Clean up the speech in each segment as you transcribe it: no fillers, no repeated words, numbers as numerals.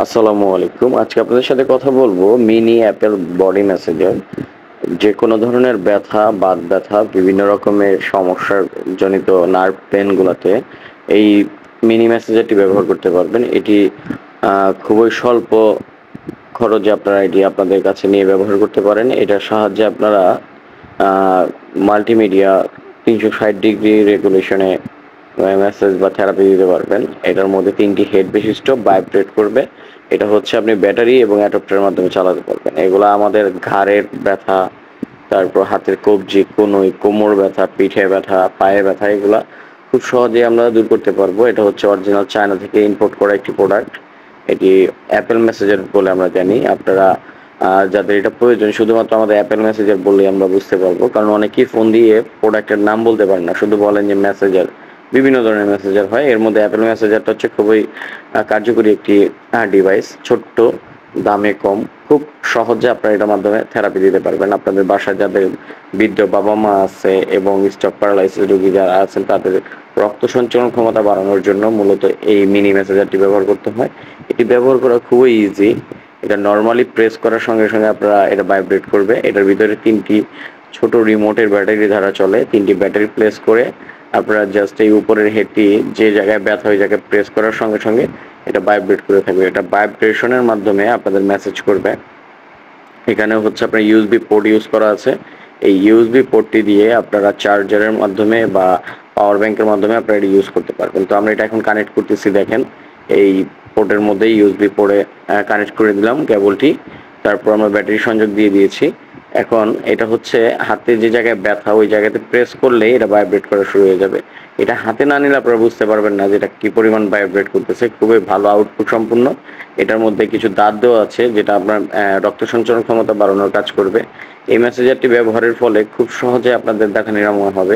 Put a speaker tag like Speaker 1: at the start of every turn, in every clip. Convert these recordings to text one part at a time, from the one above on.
Speaker 1: আসসালামু আলাইকুম। আজকে আপনাদের সাথে কথা বলবো মিনি অ্যাপেল বডি ম্যাসাজার। যে কোনো ধরনের ব্যথা, বাত ব্যথা, বিভিন্ন রকমের সমস্যার জনিত নার্ভ পেন গুলাতে এই মিনি ম্যাসাজারটি ব্যবহার করতে পারবেন। এটি খুবই স্বল্প খরচে আপনারা এটি আপনাদের কাছে নিয়ে ব্যবহার করতে পারেন। এটার সাহায্যে আপনারা মাল্টিমিডিয়া 360 ডিগ্রি রেগুলেশনে ম্যাসাজ বা থেরাপি দিতে পারবেন। এটার মধ্যে 3টি হেড বিশিষ্ট ভাইব্রেট করবে। এটা হচ্ছে আপনি ব্যাটারি এবং অ্যাডাপ্টারের মাধ্যমে চালাতে পারবেন। এগুলা আমাদের ঘাড়ের ব্যথা, তারপর হাতের কবজি, কনুই, কোমর ব্যথা, পিঠে ব্যথা, পায়ে ব্যথা, এগুলা খুব সহজেই আমরা দূর করতে পারবো। এটা হচ্ছে অরিজিনাল চায়না থেকে ইম্পোর্ট করা একটি প্রোডাক্ট। এটি অ্যাপেল মেসেঞ্জার বলে আমরা জানি। আপনারা যাদের এটা প্রয়োজন শুধুমাত্র আমাদের অ্যাপেল মেসেঞ্জার বললেই আমরা বুঝতে পারবো, কারণ অনেকেই ফোন দিয়ে প্রোডাক্টের নাম বলতে পারেন না, শুধু বলেন যে মেসেঞ্জার। বিভিন্ন ধরনের মেসেঞ্জার হয়, এর মধ্যে অ্যাপেল মেসেঞ্জারটা হচ্ছে খুবই কার্যকরী একটি ডিভাইস। ছোট্ট, দামে কম, খুব সহজে আপনারা এটার মাধ্যমে থেরাপি দিতে পারবেন। আপনাদের বাসায় যাদের বৃদ্ধ বাবা মা আছে এবং স্ট্রোক প্যারালাইসিস রোগী যারা আছেন তাদের রক্ত সঞ্চালন ক্ষমতা বাড়ানোর জন্য মূলত এই মিনি মেসেঞ্জারটি ব্যবহার করতে হয়। এটি ব্যবহার করা খুবই ইজি। এটা নর্মালি প্রেস করার সঙ্গে সঙ্গে আপনারা এটা ভাইব্রেট করবে। এটার ভিতরে 3টি ছোট রিমোটের ব্যাটারি দ্বারা চলে। 3টি ব্যাটারি প্লেস করে আপনারা জাস্ট এই উপরের হেডটি যে জায়গায় ব্যথা ওই জায়গায় প্রেস করার সঙ্গে সঙ্গে এটা ভাইব্রেট করে থাকবে। এটা ভাইব্রেশনের মাধ্যমে আপনাদের মেসেজ করবে। এখানে হচ্ছে আপনার ইউএসবি পোর্ট ইউজ করা আছে। এই ইউএসবি পোর্টটি দিয়ে আপনারা চার্জারের মাধ্যমে বা পাওয়ার ব্যাংকের মাধ্যমে আপনারা এটা ইউজ করতে পারবেন। তো আমরা এটা এখন কানেক্ট করতেছি, দেখেন এই পোর্টের মধ্যে ইউএসবি পোর্টে কানেক্ট করে দিলাম কেবলটি। তারপর আমরা ব্যাটারি সংযোগ দিয়ে দিয়েছি। এখন এটা হচ্ছে হাতে যে জায়গায় ব্যথা ওই জায়গাতে প্রেস করলে এটা ভাইব্রেট করা শুরু হয়ে যাবে। এটা হাতে না নিলে আপনারা বুঝতে পারবেন না যে এটা কি পরিমাণ ভাইব্রেট করতেছে। খুবই ভালো আউটপুট সম্পূর্ণ। এটার মধ্যে কিছু দাঁত দেওয়া আছে যেটা আপনার রক্ত সঞ্চালন ক্ষমতা বাড়ানোর কাজ করবে। এই মেসেঞ্জারটি ব্যবহারের ফলে খুব সহজে আপনাদের ব্যথা নিরাময় হবে।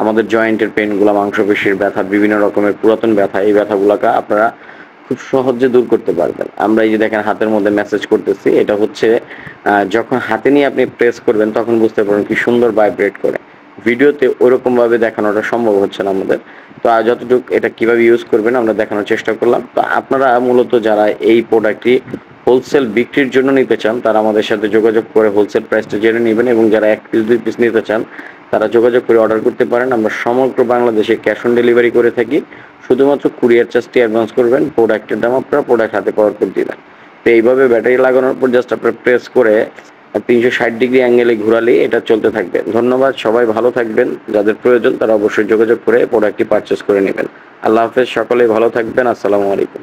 Speaker 1: আমাদের জয়েন্টের পেনগুলো, মাংসপেশির ব্যথা, বিভিন্ন রকমের পুরাতন ব্যথা, এই ব্যথাগুলোকে আপনারা খুব সহজে দূর করতে পারবেন। আমরা এই যে দেখেন হাতের মধ্যে মেসেজ করতেছি, এটা হচ্ছে যখন হাতে নিয়ে আপনি প্রেস করবেন তখন বুঝতে পারবেন কি সুন্দর ভাইব্রেট করে। ভিডিওতে ওরকম ভাবে দেখানোটা সম্ভব হচ্ছে না আমাদের। তো যতটুকু এটা কিভাবে ইউজ করবেন আমরা দেখানোর চেষ্টা করলাম। তো আপনারা মূলত যারা এই প্রোডাক্টটি হোলসেল বিক্রির জন্য নিতে চান তারা আমাদের সাথে যোগাযোগ করে হোলসেল প্রাইসটা জেনে নেবেন, এবং যারা 1 পিস 2 পিস নিতে চান তারা যোগাযোগ করে অর্ডার করতে পারেন। আমরা সমগ্র বাংলাদেশে ক্যাশ অন ডেলিভারি করে থাকি। শুধুমাত্র কুরিয়ার চার্জটি অ্যাডভান্স করবেন, প্রোডাক্টের দাম আপনারা প্রোডাক্ট হাতে পাওয়ার পর দিবেন। তো এইভাবে ব্যাটারি লাগানোর পর জাস্ট আপনার প্রেস করে 360 ডিগ্রি অ্যাঙ্গেলে ঘোরালেই এটা চলতে থাকবে। ধন্যবাদ, সবাই ভালো থাকবেন। যাদের প্রয়োজন তারা অবশ্যই যোগাযোগ করে প্রোডাক্টটি পারচেস করে নেবেন। আল্লাহ হাফেজ, সকলেই ভালো থাকবেন। আসসালামু আলাইকুম।